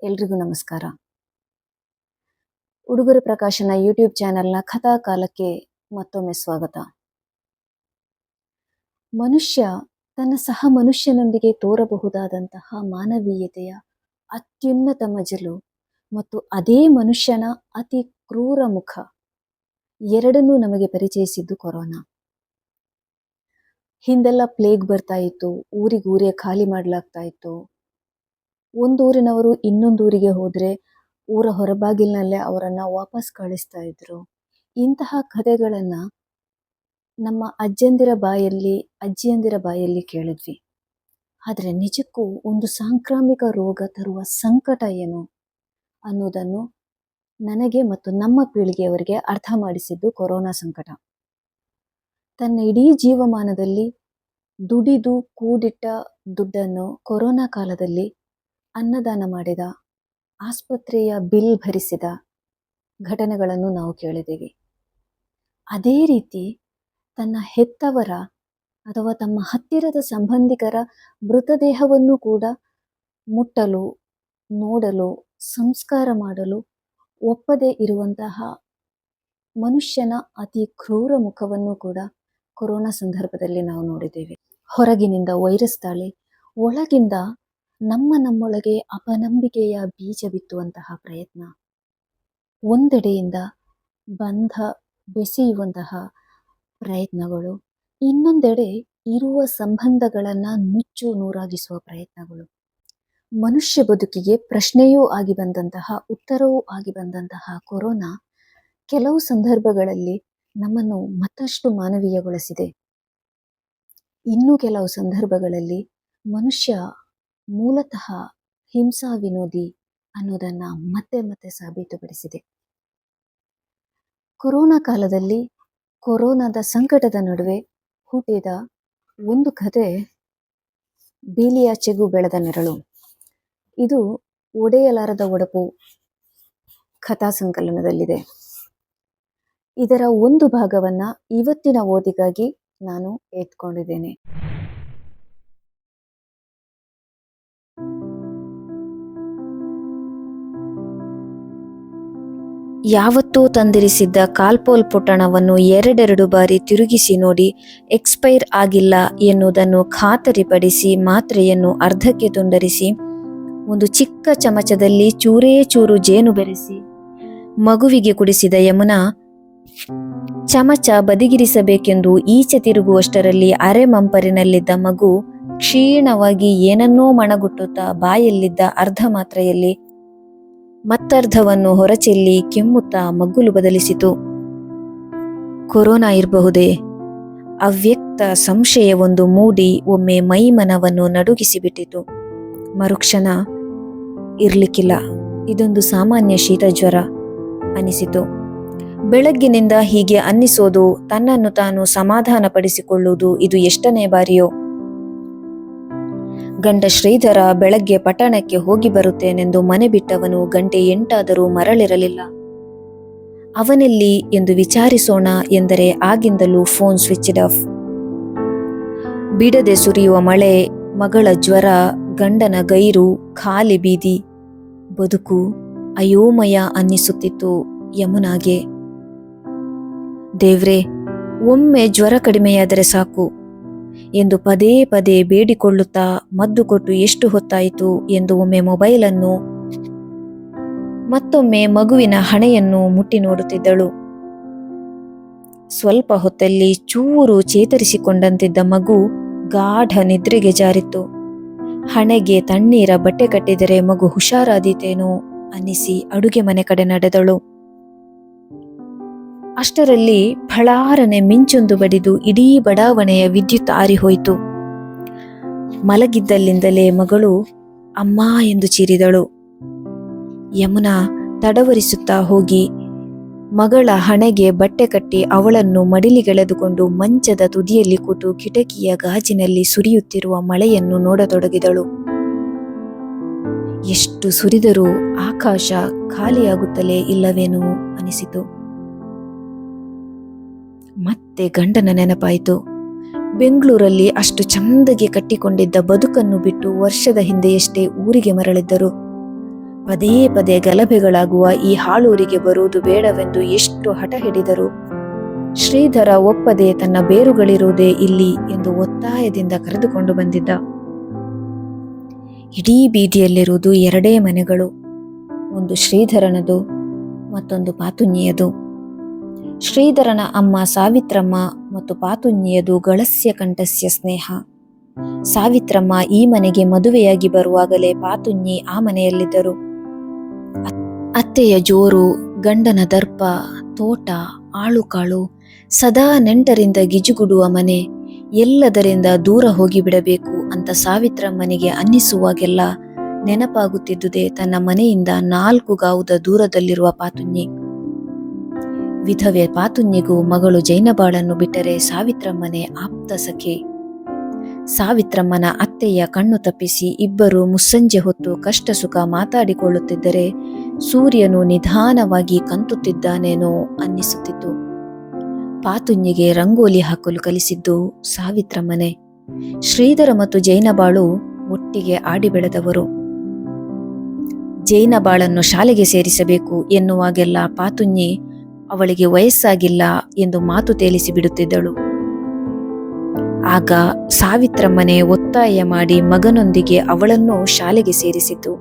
ಎಲ್ರಿಗೂ ನಮಸ್ಕಾರ. ಉಡುಗೊರೆ ಪ್ರಕಾಶನ ಯೂಟ್ಯೂಬ್ ಚಾನೆಲ್ನ ಕಥಾ ಕಾಲಕ್ಕೆ ಮತ್ತೊಮ್ಮೆ ಸ್ವಾಗತ. ಮನುಷ್ಯ ತನ್ನ ಸಹ ಮನುಷ್ಯನೊಂದಿಗೆ ತೋರಬಹುದಾದಂತಹ ಮಾನವೀಯತೆಯ ಅತ್ಯುನ್ನತ ಮಜಲು ಮತ್ತು ಅದೇ ಮನುಷ್ಯನ ಅತಿ ಕ್ರೂರ ಮುಖ ಎರಡನ್ನೂ ನಮಗೆ ಪರಿಚಯಿಸಿದ್ದು ಕೊರೋನಾ. ಹಿಂದೆಲ್ಲ ಪ್ಲೇಗ್ ಬರ್ತಾ ಇತ್ತು, ಊರಿಗೂರೇ ಖಾಲಿ ಮಾಡಲಾಗ್ತಾ ಇತ್ತು. ಒಂದೂರಿನವರು ಇನ್ನೊಂದೂರಿಗೆ ಹೋದರೆ ಊರ ಹೊರಬಾಗಿಲಿನಲ್ಲೇ ಅವರನ್ನು ವಾಪಸ್ ಕಳಿಸ್ತಾ ಇದ್ರು. ಇಂತಹ ಕಥೆಗಳನ್ನು ನಮ್ಮ ಅಜ್ಜಿಯಂದಿರ ಬಾಯಲ್ಲಿ ಕೇಳಿದ್ವಿ. ಆದರೆ ನಿಜಕ್ಕೂ ಒಂದು ಸಾಂಕ್ರಾಮಿಕ ರೋಗ ತರುವ ಸಂಕಟ ಏನು ಅನ್ನೋದನ್ನು ನನಗೆ ಮತ್ತು ನಮ್ಮ ಪೀಳಿಗೆಯವರಿಗೆ ಅರ್ಥ ಮಾಡಿಸಿದ್ದು ಕೊರೋನಾ ಸಂಕಟ. ತನ್ನ ಇಡೀ ಜೀವಮಾನದಲ್ಲಿ ದುಡಿದು ಕೂಡಿಟ್ಟ ದುಡ್ಡನ್ನು ಕೊರೋನಾ ಕಾಲದಲ್ಲಿ ಅನ್ನದಾನ ಮಾಡಿದ, ಆಸ್ಪತ್ರೆಯ ಬಿಲ್ ಭರಿಸಿದ ಘಟನೆಗಳನ್ನು ನಾವು ಕೇಳಿದ್ದೀವಿ. ಅದೇ ರೀತಿ ತನ್ನ ಹೆತ್ತವರ ಅಥವಾ ತಮ್ಮ ಹತ್ತಿರದ ಸಂಬಂಧಿಕರ ಮೃತದೇಹವನ್ನು ಕೂಡ ಮುಟ್ಟಲು, ನೋಡಲು, ಸಂಸ್ಕಾರ ಮಾಡಲು ಒಪ್ಪದೇ ಇರುವಂತಹ ಮನುಷ್ಯನ ಅತಿ ಕ್ರೂರ ಮುಖವನ್ನು ಕೂಡ ಕೊರೋನಾ ಸಂದರ್ಭದಲ್ಲಿ ನಾವು ನೋಡಿದ್ದೇವೆ. ಹೊರಗಿನಿಂದ ವೈರಸ್ ದಾಳಿ, ಒಳಗಿಂದ ನಮ್ಮೊಳಗೆ ಅಪನಂಬಿಕೆಯ ಬೀಜ ಬಿತ್ತುವಂತಹ ಪ್ರಯತ್ನ, ಒಂದೆಡೆಯಿಂದ ಬಂಧ ಬೆಸೆಯುವಂತಹ ಪ್ರಯತ್ನಗಳು, ಇನ್ನೊಂದೆಡೆ ಇರುವ ಸಂಬಂಧಗಳನ್ನು ನುಚ್ಚು ನೂರಾಗಿಸುವ ಪ್ರಯತ್ನಗಳು. ಮನುಷ್ಯ ಬದುಕಿಗೆ ಪ್ರಶ್ನೆಯೂ ಆಗಿ ಬಂದಂತಹ, ಉತ್ತರವೂ ಆಗಿ ಬಂದಂತಹ ಕೊರೋನಾ ಕೆಲವು ಸಂದರ್ಭಗಳಲ್ಲಿ ನಮ್ಮನ್ನು ಮತ್ತಷ್ಟು ಮಾನವೀಯಗೊಳಿಸಿದೆ. ಇನ್ನು ಕೆಲವು ಸಂದರ್ಭಗಳಲ್ಲಿ ಮನುಷ್ಯ ಮೂಲತಃ ಹಿಂಸಾ ವಿನೋದಿ ಅನ್ನೋದನ್ನು ಮತ್ತೆ ಮತ್ತೆ ಸಾಬೀತುಪಡಿಸಿದೆ. ಕೊರೋನಾ ಕಾಲದಲ್ಲಿ ಕೊರೋನಾದ ಸಂಕಟದ ನಡುವೆ ಹುಟ್ಟಿದ ಒಂದು ಕಥೆ ಬೇಲಿಯಾಚೆಗೂ ಬೆಳೆದ ನೆರಳು. ಇದು ಒಡೆಯಲಾರದ ಒಡಪು ಕಥಾ ಸಂಕಲನದಲ್ಲಿದೆ. ಇದರ ಒಂದು ಭಾಗವನ್ನು ಇವತ್ತಿನ ಓದಿಗಾಗಿ ನಾನು ಎತ್ಕೊಂಡಿದ್ದೇನೆ. ಯಾವತ್ತೂ ತಂದಿರಿಸಿದ್ದ ಕಾಲ್ಪೋಲ್ ಪೊಟ್ಟಣವನ್ನು ಎರಡೆರಡು ಬಾರಿ ತಿರುಗಿಸಿ ನೋಡಿ ಎಕ್ಸ್ಪೈರ್ ಆಗಿಲ್ಲ ಎನ್ನುವುದನ್ನು ಖಾತರಿಪಡಿಸಿ ಮಾತ್ರೆಯನ್ನು ಅರ್ಧಕ್ಕೆ ತುಂಡರಿಸಿ ಒಂದು ಚಿಕ್ಕ ಚಮಚದಲ್ಲಿ ಚೂರೇ ಚೂರು ಜೇನು ಬೆರೆಸಿ ಮಗುವಿಗೆ ಕುಡಿಸಿದ ಯಮುನಾ ಚಮಚ ಬದಿಗಿರಿಸಬೇಕೆಂದು ಈಚೆ ತಿರುಗುವಷ್ಟರಲ್ಲಿ ಅರೆ ಮಂಪರಿನಲ್ಲಿದ್ದ ಮಗು ಕ್ಷೀಣವಾಗಿ ಏನನ್ನೋ ಮಣಗುಟ್ಟುತ್ತಾ ಬಾಯಲ್ಲಿದ್ದ ಅರ್ಧ ಮಾತ್ರೆಯಲ್ಲಿ ಮತ್ತರ್ಧವನ್ನು ಹೊರಚೆಲ್ಲಿ ಕೆಮ್ಮುತ್ತಾ ಮಗ್ಗುಲು ಬದಲಿಸಿತು. ಕೊರೋನಾ ಇರಬಹುದೇ? ಅವ್ಯಕ್ತ ಸಂಶಯವೊಂದು ಮೂಡಿ ಒಮ್ಮೆ ಮೈಮನವನ್ನು ನಡುಗಿಸಿಬಿಟ್ಟಿತು. ಮರುಕ್ಷಣ ಇರ್ಲಿಕ್ಕಿಲ್ಲ, ಇದೊಂದು ಸಾಮಾನ್ಯ ಶೀತ ಜ್ವರ ಅನಿಸಿತು. ಬೆಳಗ್ಗಿನಿಂದ ಹೀಗೆ ಅನ್ನಿಸೋದು, ತನ್ನನ್ನು ತಾನು ಸಮಾಧಾನಪಡಿಸಿಕೊಳ್ಳುವುದು ಇದು ಎಷ್ಟನೇ ಬಾರಿಯೋ. ಗಂಡ ಶ್ರೀಧರ ಬೆಳಗ್ಗೆ ಪಟ್ಟಣಕ್ಕೆ ಹೋಗಿ ಬರುತ್ತೇನೆಂದು ಮನೆ ಬಿಟ್ಟವನು ಗಂಟೆ 8 ಮರಳಿರಲಿಲ್ಲ. ಅವನೆಲ್ಲಿ ಎಂದು ವಿಚಾರಿಸೋಣ ಎಂದರೆ ಆಗಿಂದಲೂ ಫೋನ್ ಸ್ವಿಚ್ಡ್ ಆಫ್. ಬಿಡದೆ ಸುರಿಯುವ ಮಳೆ, ಮಗಳ ಜ್ವರ, ಗಂಡನ ಗೈರು, ಖಾಲಿ ಬೀದಿ, ಬದುಕು ಅಯೋಮಯ ಅನ್ನಿಸುತ್ತಿತ್ತು ಯಮುನಾಗೆ. ದೇವ್ರೇ, ಒಮ್ಮೆ ಜ್ವರ ಕಡಿಮೆಯಾದರೆ ಸಾಕು ಎಂದು ಪದೇ ಪದೇ ಬೇಡಿಕೊಳ್ಳುತ್ತಾ ಮದ್ದು ಕೊಟ್ಟು ಎಷ್ಟು ಹೊತ್ತಾಯಿತು ಎಂದು ಒಮ್ಮೆ ಮೊಬೈಲನ್ನು, ಮತ್ತೊಮ್ಮೆ ಮಗುವಿನ ಹಣೆಯನ್ನು ಮುಟ್ಟಿ ನೋಡುತ್ತಿದ್ದಳು. ಸ್ವಲ್ಪ ಹೊತ್ತಲ್ಲಿ ಚೂರು ಚೇತರಿಸಿಕೊಂಡಂತಿದ್ದ ಮಗು ಗಾಢ ನಿದ್ರೆಗೆ ಜಾರಿತ್ತು. ಹಣೆಗೆ ತಣ್ಣೀರ ಬಟ್ಟೆ ಕಟ್ಟಿದರೆ ಮಗು ಹುಷಾರಾದೀತೇನೋ ಅನ್ನಿಸಿ ಅಡುಗೆ ಮನೆ ಕಡೆ ನಡೆದಳು. ಅಷ್ಟರಲ್ಲಿ ಫಳಾರನೆ ಮಿಂಚೊಂದು ಬಡಿದು ಇಡೀ ಬಡಾವಣೆಯ ವಿದ್ಯುತ್ ಆರಿಹೋಯಿತು. ಮಲಗಿದ್ದಲ್ಲಿಂದಲೇ ಮಗಳು ಅಮ್ಮ ಎಂದು ಚೀರಿದಳು. ಯಮುನಾ ತಡವರಿಸುತ್ತಾ ಹೋಗಿ ಮಗಳ ಹಣೆಗೆ ಬಟ್ಟೆ ಕಟ್ಟಿ ಅವಳನ್ನು ಮಡಿಲಿಗೆಳೆದುಕೊಂಡು ಮಂಚದ ತುದಿಯಲ್ಲಿ ಕೂತು ಕಿಟಕಿಯ ಗಾಜಿನಲ್ಲಿ ಸುರಿಯುತ್ತಿರುವ ಮಳೆಯನ್ನು ನೋಡತೊಡಗಿದಳು. ಎಷ್ಟು ಸುರಿದರೂ ಆಕಾಶ ಖಾಲಿಯಾಗುತ್ತಲೇ ಇಲ್ಲವೇನೋ ಅನಿಸಿತು. ಮತ್ತೆ ಗಂಡನ ನೆನಪಾಯಿತು. ಬೆಂಗಳೂರಲ್ಲಿ ಅಷ್ಟು ಚಂದಗೆ ಕಟ್ಟಿಕೊಂಡಿದ್ದ ಬದುಕನ್ನು ಬಿಟ್ಟು ವರ್ಷದ ಹಿಂದೆಯಷ್ಟೇ ಊರಿಗೆ ಮರಳಿದ್ದರು. ಪದೇ ಪದೇ ಗಲಭೆಗಳಾಗುವ ಈ ಹಾಳೂರಿಗೆ ಬರುವುದು ಬೇಡವೆಂದು ಎಷ್ಟು ಹಠ ಹಿಡಿದರು. ಶ್ರೀಧರ ಒಪ್ಪದೆ ತನ್ನ ಬೇರುಗಳಿರುವುದೇ ಇಲ್ಲಿ ಎಂದು ಒತ್ತಾಯದಿಂದ ಕರೆದುಕೊಂಡು ಬಂದಿದ್ದ. ಇಡೀ ಬೀದಿಯಲ್ಲಿರುವುದು ಎರಡೇ ಮನೆಗಳು, ಒಂದು ಶ್ರೀಧರನದು, ಮತ್ತೊಂದು ಪಾತುಣ್ಣಿಯದು. ಶ್ರೀಧರನ ಅಮ್ಮ ಸಾವಿತ್ರಮ್ಮ ಮತ್ತು ಪಾತುಣ್ಣಿಯದು ಗಳಸ್ಯ ಕಂಠಸ್ಯ ಸ್ನೇಹ. ಸಾವಿತ್ರಮ್ಮ ಈ ಮನೆಗೆ ಮದುವೆಯಾಗಿ ಬರುವಾಗಲೇ ಪಾತುಣ್ಣಿ ಆ ಮನೆಯಲ್ಲಿದ್ದರು. ಅತ್ತೆಯ ಜೋರು, ಗಂಡನ ದರ್ಪ, ತೋಟ, ಆಳುಕಾಳು, ಸದಾ ನೆಂಟರಿಂದ ಗಿಜುಗುಡುವ ಮನೆ, ಎಲ್ಲದರಿಂದ ದೂರ ಹೋಗಿಬಿಡಬೇಕು ಅಂತ ಸಾವಿತ್ರಮ್ಮನಿಗೆ ಅನ್ನಿಸುವಾಗೆಲ್ಲ ನೆನಪಾಗುತ್ತಿದ್ದುದೇ ತನ್ನ ಮನೆಯಿಂದ 4 ಗಾವುದ ದೂರದಲ್ಲಿರುವ ಪಾತುಣ್ಣಿ. ವಿಧವೆ ಪಾತುಣ್ಣಿಗೂ ಮಗಳು ಜೈನಬಾಳನ್ನು ಬಿಟ್ಟರೆ ಸಾವಿತ್ರಮ್ಮನೇ ಆಪ್ತ ಸಖಿ. ಸಾವಿತ್ರಮ್ಮನ ಅತ್ತೆಯ ಕಣ್ಣು ತಪ್ಪಿಸಿ ಇಬ್ಬರು ಮುಸ್ಸಂಜೆ ಹೊತ್ತು ಕಷ್ಟ ಸುಖ ಮಾತಾಡಿಕೊಳ್ಳುತ್ತಿದ್ದರೆ ಸೂರ್ಯನು ನಿಧಾನವಾಗಿ ಕಂತುತ್ತಿದ್ದಾನೇನೋ ಅನ್ನಿಸುತ್ತಿತ್ತು. ಪಾತುಣ್ಣಿಗೆ ರಂಗೋಲಿ ಹಾಕಲು ಕಲಿಸಿದ್ದು ಸಾವಿತ್ರಮ್ಮನೆ. ಶ್ರೀಧರ ಮತ್ತು ಜೈನಬಾಳು ಒಟ್ಟಿಗೆ ಆಡಿ ಬೆಳೆದವರು. ಜೈನಬಾಳನ್ನು ಶಾಲೆಗೆ ಸೇರಿಸಬೇಕು ಎನ್ನುವಾಗೆಲ್ಲ ಪಾತುಣ್ಣಿ ಅವಳಿಗೆ ವಯಸ್ಸಾಗಿಲ್ಲ ಎಂದು ಮಾತು ತೇಲಿಸಿ ಬಿಡುತ್ತಿದ್ದಳು. ಆಗ ಸಾವಿತ್ರಮ್ಮನೆ ಒತ್ತಾಯ ಮಾಡಿ ಮಗನೊಂದಿಗೆ ಅವಳನ್ನೂ ಶಾಲೆಗೆ ಸೇರಿಸಿತು.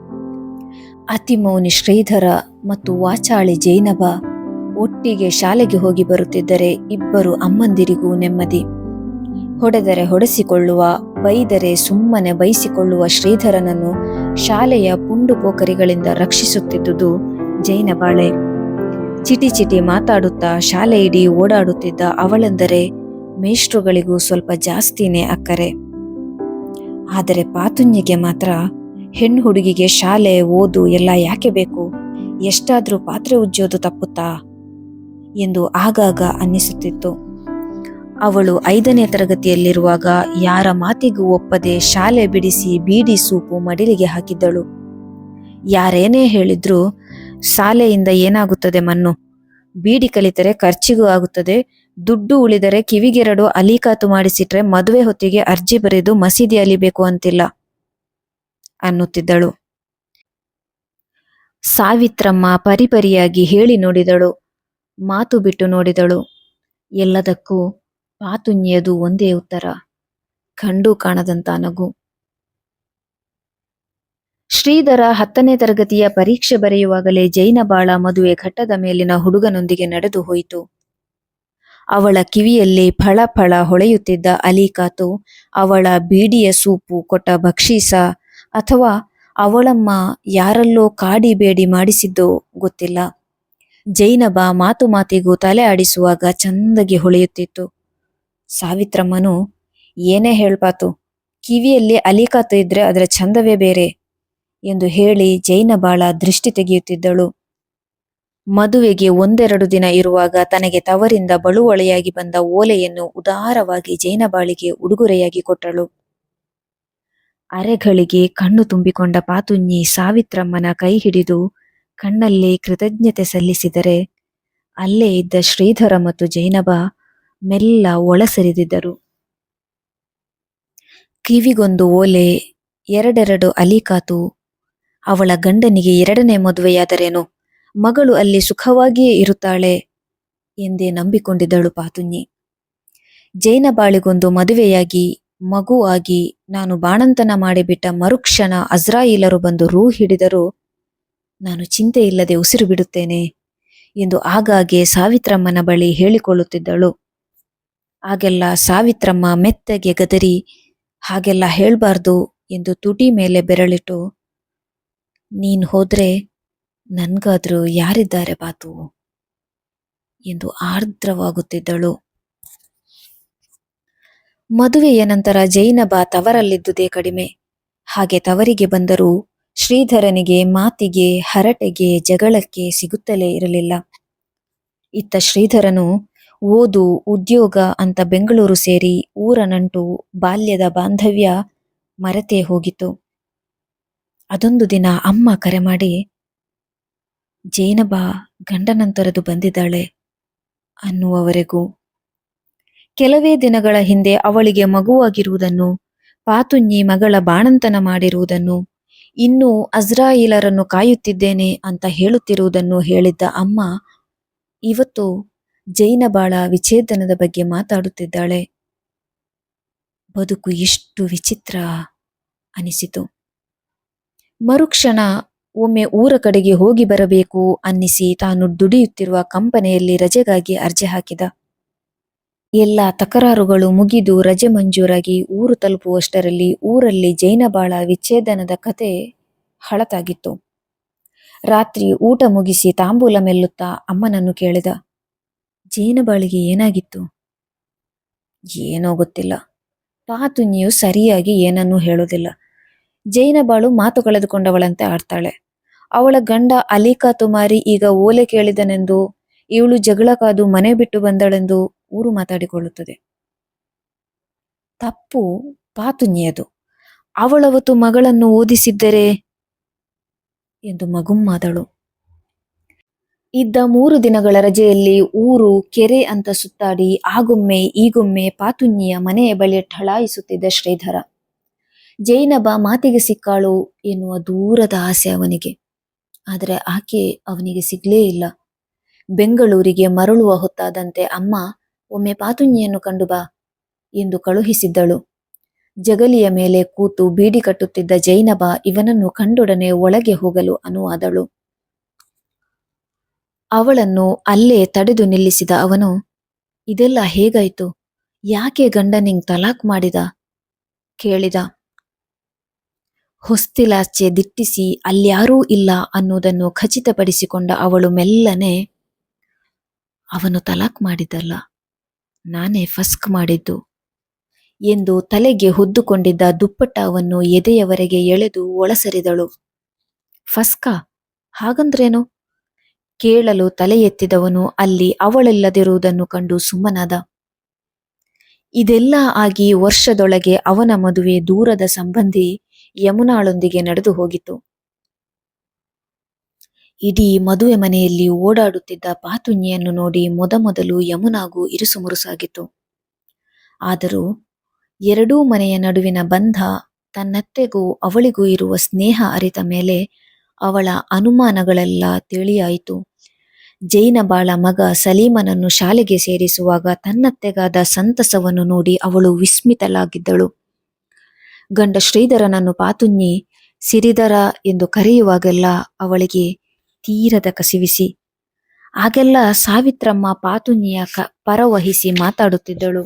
ಅತಿಮೌನಿ ಶ್ರೀಧರ ಮತ್ತು ವಾಚಾಳಿ ಜೈನಬ ಒಟ್ಟಿಗೆ ಶಾಲೆಗೆ ಹೋಗಿ ಬರುತ್ತಿದ್ದರೆ ಇಬ್ಬರು ಅಮ್ಮಂದಿರಿಗೂ ನೆಮ್ಮದಿ. ಹೊಡೆದರೆ ಹೊಡೆಸಿಕೊಳ್ಳುವ, ಬೈದರೆ ಸುಮ್ಮನೆ ಬೈಸಿಕೊಳ್ಳುವ ಶ್ರೀಧರನನ್ನು ಶಾಲೆಯ ಪುಂಡು ಪೋಖರಿಗಳಿಂದ ರಕ್ಷಿಸುತ್ತಿದ್ದುದು ಜೈನಬಾಳೆ. ಚಿಟಿ ಚಿಟಿ ಮಾತಾಡುತ್ತಾ ಶಾಲೆ ಇಡೀ ಓಡಾಡುತ್ತಿದ್ದ ಅವಳೆಂದರೆ ಮೇಷ್ಟ್ರುಗಳಿಗೂ ಸ್ವಲ್ಪ ಜಾಸ್ತಿನೇ ಅಕ್ಕರೆ. ಆದರೆ ಪಾತುಣ್ಣಿಗೆ ಮಾತ್ರ ಹೆಣ್ಣು ಹುಡುಗಿಗೆ ಶಾಲೆ, ಓದು ಎಲ್ಲ ಯಾಕೆ ಬೇಕು, ಎಷ್ಟಾದ್ರೂ ಪಾತ್ರೆ ಉಜ್ಜೋದು ತಪ್ಪುತ್ತಾ ಎಂದು ಆಗಾಗ ಅನ್ನಿಸುತ್ತಿತ್ತು. ಅವಳು 5ನೇ ತರಗತಿಯಲ್ಲಿರುವಾಗ ಯಾರ ಮಾತಿಗೂ ಒಪ್ಪದೆ ಶಾಲೆ ಬಿಡಿಸಿ ಬೀಡಿ ಸೂಪು ಮಡಿಲಿಗೆ ಹಾಕಿದ್ದಳು. ಯಾರೇನೇ ಹೇಳಿದ್ರು, ಶಾಲೆಯಿಂದ ಏನಾಗುತ್ತದೆ ಮನ್ನು, ಬೀಡಿ ಕಲಿತರೆ ಖರ್ಚಿಗೂ ಆಗುತ್ತದೆ, ದುಡ್ಡು ಉಳಿದರೆ ಕಿವಿಗೆರಡು ಅಲಿಕಾತು ಮಾಡಿಸಿಟ್ರೆ ಮದುವೆ ಹೊತ್ತಿಗೆ ಅರ್ಜಿ ಬರೆದು ಮಸೀದಿ ಅಲಿಬೇಕು ಅಂತಿಲ್ಲ ಅನ್ನುತ್ತಿದ್ದಳು. ಸಾವಿತ್ರಮ್ಮ ಪರಿಪರಿಯಾಗಿ ಹೇಳಿ ನೋಡಿದಳು, ಮಾತು ಬಿಟ್ಟು ನೋಡಿದಳು. ಎಲ್ಲದಕ್ಕೂ ಪಾತುಣ್ಣಿಯದು ಒಂದೇ ಉತ್ತರ, ಕಂಡು ಕಾಣದಂತ ನಗು. ಶ್ರೀಧರ 10ನೇ ತರಗತಿಯ ಪರೀಕ್ಷೆ ಬರೆಯುವಾಗಲೇ ಜೈನಬಾಳ ಮದುವೆ ಘಟ್ಟದ ಮೇಲಿನ ಹುಡುಗನೊಂದಿಗೆ ನಡೆದು ಹೋಯಿತು. ಅವಳ ಕಿವಿಯಲ್ಲಿ ಫಳ ಫಳ ಹೊಳೆಯುತ್ತಿದ್ದ ಅಲಿಕಾತು ಅವಳ ಬೀಡಿಯ ಸೂಪು ಕೊಟ್ಟ ಬಕ್ಷೀಸ ಅಥವಾ ಅವಳಮ್ಮ ಯಾರಲ್ಲೋ ಕಾಡಿ ಬೇಡಿ ಮಾಡಿಸಿದ್ದೋ ಗೊತ್ತಿಲ್ಲ. ಜೈನಬ ಮಾತು ಮಾತಿಗೂ ತಲೆ ಆಡಿಸುವಾಗ ಚಂದಗೆ ಹೊಳೆಯುತ್ತಿತ್ತು. ಸಾವಿತ್ರಮ್ಮನು, ಏನೇ ಹೇಳ್ಪಾತು, ಕಿವಿಯಲ್ಲಿ ಅಲಿಕಾತು ಇದ್ರೆ ಅದರ ಚಂದವೇ ಬೇರೆ ಎಂದು ಹೇಳಿ ಜೈನಬಾಳ ದೃಷ್ಟಿ ತೆಗೆಯುತ್ತಿದ್ದಳು. ಮದುವೆಗೆ 1-2 ದಿನ ಇರುವಾಗ ತನಗೆ ತವರಿಂದ ಬಳುವಳಿಯಾಗಿ ಬಂದ ಓಲೆಯನ್ನು ಉದಾರವಾಗಿ ಜೈನಬಾಳಿಗೆ ಉಡುಗೊರೆಯಾಗಿ ಕೊಟ್ಟಳು. ಅರೆಗಳಿಗೆ ಕಣ್ಣು ತುಂಬಿಕೊಂಡ ಪಾತುಣ್ಣಿ ಸಾವಿತ್ರಮ್ಮನ ಕೈ ಹಿಡಿದು ಕಣ್ಣಲ್ಲಿ ಕೃತಜ್ಞತೆ ಸಲ್ಲಿಸಿದರೆ ಅಲ್ಲೇ ಇದ್ದ ಶ್ರೀಧರ ಮತ್ತು ಜೈನಬ ಮೆಲ್ಲ ಒಳಸರಿದಿದ್ದರು. ಕಿವಿಗೊಂದು ಓಲೆ, 2 ಅಲಿಕಾತು. ಅವಳ ಗಂಡನಿಗೆ 2ನೇ ಮದುವೆಯಾದರೇನು, ಮಗಳು ಅಲ್ಲಿ ಸುಖವಾಗಿಯೇ ಇರುತ್ತಾಳೆ ಎಂದೇ ನಂಬಿಕೊಂಡಿದ್ದಳು ಪಾತುಣ್ಣಿ. ಜೈನಬಾಳಿಗೊಂದು ಮದುವೆಯಾಗಿ ಮಗು ಆಗಿ ನಾನು ಬಾಣಂತನ ಮಾಡಿಬಿಟ್ಟ ಮರುಕ್ಷಣ ಅಜ್ರಾಯಿಲರು ಬಂದು ಹಿಡಿದರೂ ನಾನು ಚಿಂತೆ ಇಲ್ಲದೆ ಉಸಿರು ಬಿಡುತ್ತೇನೆ ಎಂದು ಆಗಾಗ್ಗೆ ಸಾವಿತ್ರಮ್ಮನ ಬಳಿ ಹೇಳಿಕೊಳ್ಳುತ್ತಿದ್ದಳು. ಆಗೆಲ್ಲ ಸಾವಿತ್ರಮ್ಮ ಮೆತ್ತಗೆ ಗದರಿ, ಹಾಗೆಲ್ಲ ಹೇಳ್ಬಾರ್ದು ಎಂದು ತುಟಿ ಮೇಲೆ ಬೆರಳಿಟ್ಟು, ನೀನ್ ಹೋದ್ರೆ ನನ್ಗಾದ್ರೂ ಯಾರಿದ್ದಾರೆ ಪಾತು ಎಂದು ಆರ್ದ್ರವಾಗುತ್ತಿದ್ದಳು. ಮದುವೆಯ ನಂತರ ಜೈನಬ ತವರಲ್ಲಿದ್ದುದೇ ಕಡಿಮೆ. ಹಾಗೆ ತವರಿಗೆ ಬಂದರೂ ಶ್ರೀಧರನಿಗೆ ಮಾತಿಗೆ, ಹರಟೆಗೆ, ಜಗಳಕ್ಕೆ ಸಿಗುತ್ತಲೇ ಇರಲಿಲ್ಲ. ಇತ್ತ ಶ್ರೀಧರನು ಓದು, ಉದ್ಯೋಗ ಅಂತ ಬೆಂಗಳೂರು ಸೇರಿ ಊರ ನಂಟು, ಬಾಲ್ಯದ ಬಾಂಧವ್ಯ ಮರೆತೇ ಹೋಗಿತ್ತು. ಅದೊಂದು ದಿನ ಅಮ್ಮ ಕರೆ ಮಾಡಿ, ಜೈನಬ ಗಂಡನಂತರದು ಬಂದಿದ್ದಾಳೆ ಅನ್ನುವವರೆಗೂ. ಕೆಲವೇ ದಿನಗಳ ಹಿಂದೆ ಅವಳಿಗೆ ಮಗುವಾಗಿರುವುದನ್ನು, ಪಾತುಣ್ಣಿ ಮಗಳ ಬಾಣಂತನ ಮಾಡಿರುವುದನ್ನು, ಇನ್ನು ಅಜ್ರಾಯಿಲರನ್ನು ಕಾಯುತ್ತಿದ್ದೇನೆ ಅಂತ ಹೇಳುತ್ತಿರುವುದನ್ನು ಹೇಳಿದ್ದ ಅಮ್ಮ ಇವತ್ತು ಜೈನ ಬಾಳ ವಿಚ್ಛೇದನದ ಬಗ್ಗೆ ಮಾತಾಡುತ್ತಿದ್ದಾಳೆ. ಬದುಕು ಎಷ್ಟು ವಿಚಿತ್ರ ಅನಿಸಿತು. ಮರುಕ್ಷಣ ಒಮ್ಮೆ ಊರ ಕಡೆಗೆ ಹೋಗಿ ಬರಬೇಕು ಅನ್ನಿಸಿ ತಾನು ದುಡಿಯುತ್ತಿರುವ ಕಂಪನಿಯಲ್ಲಿ ರಜೆಗಾಗಿ ಅರ್ಜಿ ಹಾಕಿದ. ಎಲ್ಲ ತಕರಾರುಗಳು ಮುಗಿದು ರಜೆ ಮಂಜೂರಾಗಿ ಊರು ತಲುಪುವಷ್ಟರಲ್ಲಿ ಊರಲ್ಲಿ ಜೈನ ಬಾಳ ವಿಚ್ಛೇದನದ ಕತೆ ಹಳತಾಗಿತ್ತು. ರಾತ್ರಿ ಊಟ ಮುಗಿಸಿ ತಾಂಬೂಲ ಮೆಲ್ಲುತ್ತಾ ಅಮ್ಮನನ್ನು ಕೇಳಿದ, ಜೈನ ಬಾಳಿಗೆ ಏನಾಗಿತ್ತು? ಏನೋ ಗೊತ್ತಿಲ್ಲ. ಪಾತುನಿಯು ಸರಿಯಾಗಿ ಏನನ್ನೂ ಹೇಳೋದಿಲ್ಲ. ಜೈನ ಬಾಳು ಮಾತು ಕಳೆದುಕೊಂಡವಳಂತೆ ಆಡ್ತಾಳೆ. ಅವಳ ಗಂಡ ಅಲಿಕಾ ತುಮಾರಿ ಈಗ ಓಲೆ ಕೇಳಿದನೆಂದು, ಇವಳು ಜಗಳ ಕಾದು ಮನೆ ಬಿಟ್ಟು ಬಂದಳೆಂದು ಊರು ಮಾತಾಡಿಕೊಳ್ಳುತ್ತದೆ. ತಪ್ಪು ಪಾತುನಿಯದು. ಅವಳವತ್ತು ಮಗಳನ್ನು ಓದಿಸಿದ್ದರೆ ಎಂದು ಮಗುಮ್ಮಾದಳು. ಇದ್ದ 3 ದಿನಗಳ ರಜೆಯಲ್ಲಿ ಊರು ಕೆರೆ ಅಂತ ಸುತ್ತಾಡಿ ಆಗೊಮ್ಮೆ ಈಗೊಮ್ಮೆ ಪಾತುನಿಯ ಮನೆಯ ಬಳಿ ಠಳಾಯಿಸುತ್ತಿದ್ದ ಶ್ರೀಧರ. ಜೈನಬ ಮಾತಿಗೆ ಸಿಕ್ಕಾಳು ಎನ್ನುವ ದೂರದ ಆಸೆ ಅವನಿಗೆ. ಆದರೆ ಆಕೆ ಅವನಿಗೆ ಸಿಗ್ಲೇ ಇಲ್ಲ. ಬೆಂಗಳೂರಿಗೆ ಮರಳುವ ಹೊತ್ತಾದಂತೆ ಅಮ್ಮ ಒಮ್ಮೆ ಪಾತುನಿಯನ್ನು ಕಂಡು ಬಾ ಎಂದು ಕಳುಹಿಸಿದ್ದಳು. ಜಗಲಿಯ ಮೇಲೆ ಕೂತು ಬೀಡಿ ಕಟ್ಟುತ್ತಿದ್ದ ಜೈನಬ ಇವನನ್ನು ಕಂಡೊಡನೆ ಒಳಗೆ ಹೋಗಲು ಅನುವಾದಳು. ಅವಳನ್ನು ಅಲ್ಲೇ ತಡೆದು ನಿಲ್ಲಿಸಿದ ಅವನು, ಇದೆಲ್ಲ ಹೇಗಾಯ್ತು? ಯಾಕೆ ಗಂಡ ನಿಂಗ್ ತಲಾಕ್ ಮಾಡಿದ? ಕೇಳಿದ. ಹೊಸ್ತಿಲಾಚೆ ದಿಟ್ಟಿಸಿ ಅಲ್ಯಾರೂ ಇಲ್ಲ ಅನ್ನುವುದನ್ನು ಖಚಿತಪಡಿಸಿಕೊಂಡ ಅವಳು ಮೆಲ್ಲನೆ, ಅವನು ತಲಾಕ್ ಮಾಡಿದ್ದಲ್ಲ, ನಾನೇ ಫಸ್ಕ್ ಮಾಡಿದ್ದು ಎಂದು ತಲೆಗೆ ಹೊದ್ದುಕೊಂಡಿದ್ದ ದುಪ್ಪಟ್ಟವನ್ನು ಎದೆಯವರೆಗೆ ಎಳೆದು ಒಳಸರಿದಳು. ಫಸ್ಕ? ಹಾಗಂದ್ರೇನು? ಕೇಳಲು ತಲೆ ಎತ್ತಿದವನು ಅಲ್ಲಿ ಅವಳಿಲ್ಲದಿರುವುದನ್ನು ಕಂಡು ಸುಮ್ಮನಾದ. ಇದೆಲ್ಲ ಆಗಿ ವರ್ಷದೊಳಗೆ ಅವನ ಮದುವೆ ದೂರದ ಸಂಬಂಧಿ ಯಮುನಾಳೊಂದಿಗೆ ನಡೆದು ಹೋಗಿತ್ತು. ಇಡೀ ಮದುವೆ ಮನೆಯಲ್ಲಿ ಓಡಾಡುತ್ತಿದ್ದ ಪಾತುನಿಯನ್ನು ನೋಡಿ ಮೊದಮೊದಲು ಯಮುನಾಗೂ ಇರುಸುಮುರುಸಾಗಿತ್ತು. ಆದರೂ ಎರಡೂ ಮನೆಯ ನಡುವಿನ ಬಂಧ, ತನ್ನತ್ತೆಗೂ ಅವಳಿಗೂ ಇರುವ ಸ್ನೇಹ ಅರಿತ ಮೇಲೆ ಅವಳ ಅನುಮಾನಗಳೆಲ್ಲ ತಿಳಿಯಾಯಿತು. ಜೈನ ಬಾಳ ಮಗ ಸಲೀಮನನ್ನು ಶಾಲೆಗೆ ಸೇರಿಸುವಾಗ ತನ್ನತ್ತೆಗಾದ ಸಂತಸವನ್ನು ನೋಡಿ ಅವಳು ವಿಸ್ಮಿತಳಾಗಿದ್ದಳು. ಗಂಡ ಶ್ರೀಧರನನ್ನು ಪಾತುನಿ ಸಿರಿಧರ ಎಂದು ಕರೆಯುವಾಗೆಲ್ಲ ಅವಳಿಗೆ ತೀರದ ಕಸಿವಿಸಿ. ಆಗೆಲ್ಲ ಸಾವಿತ್ರಮ್ಮ ಪಾತುನಿಯ ಪರವಹಿಸಿ ಮಾತಾಡುತ್ತಿದ್ದಳು.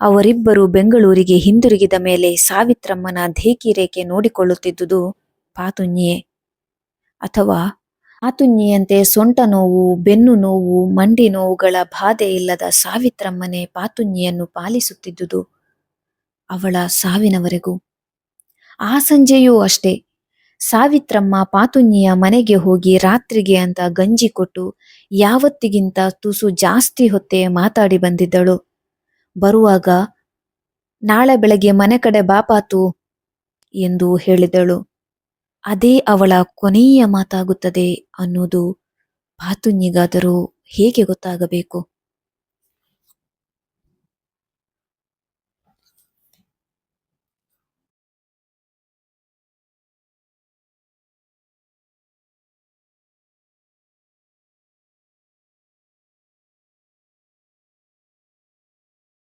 ಅವರಿಬ್ಬರು ಬೆಂಗಳೂರಿಗೆ ಹಿಂದಿರುಗಿದ ಮೇಲೆ ಸಾವಿತ್ರಮ್ಮನ ಧೇಕಿರೇಖೆ ನೋಡಿಕೊಳ್ಳುತ್ತಿದ್ದುದು ಪಾತುನಿಯೇ. ಅಥವಾ ಪಾತುನಿಯಂತೆ ಸೊಂಟ ನೋವು, ಬೆನ್ನು ನೋವು, ಮಂಡಿ ನೋವುಗಳ ಬಾಧೆ ಇಲ್ಲದ ಸಾವಿತ್ರಮ್ಮನೇ ಪಾತುನಿಯನ್ನು ಪಾಲಿಸುತ್ತಿದ್ದುದು ಅವಳ ಸಾವಿನವರೆಗೂ. ಆ ಸಂಜೆಯೂ ಅಷ್ಟೇ. ಸಾವಿತ್ರಮ್ಮ ಪಾತುನಿಯ ಮನೆಗೆ ಹೋಗಿ ರಾತ್ರಿಗೆ ಅಂತ ಗಂಜಿ ಕೊಟ್ಟು ಯಾವತ್ತಿಗಿಂತ ತುಸು ಜಾಸ್ತಿ ಹೊತ್ತೇ ಮಾತಾಡಿ ಬಂದಿದ್ದಳು. ಬರುವಾಗ, ನಾಳೆ ಬೆಳಗ್ಗೆ ಮನೆ ಕಡೆ ಬಾಪಾತು ಎಂದು ಹೇಳಿದಳು. ಅದೇ ಅವಳ ಕೊನೆಯ ಮಾತಾಗುತ್ತದೆ ಅನ್ನೋದು ಪಾತುನಿಗಾದರೂ ಹೇಗೆ ಗೊತ್ತಾಗಬೇಕು?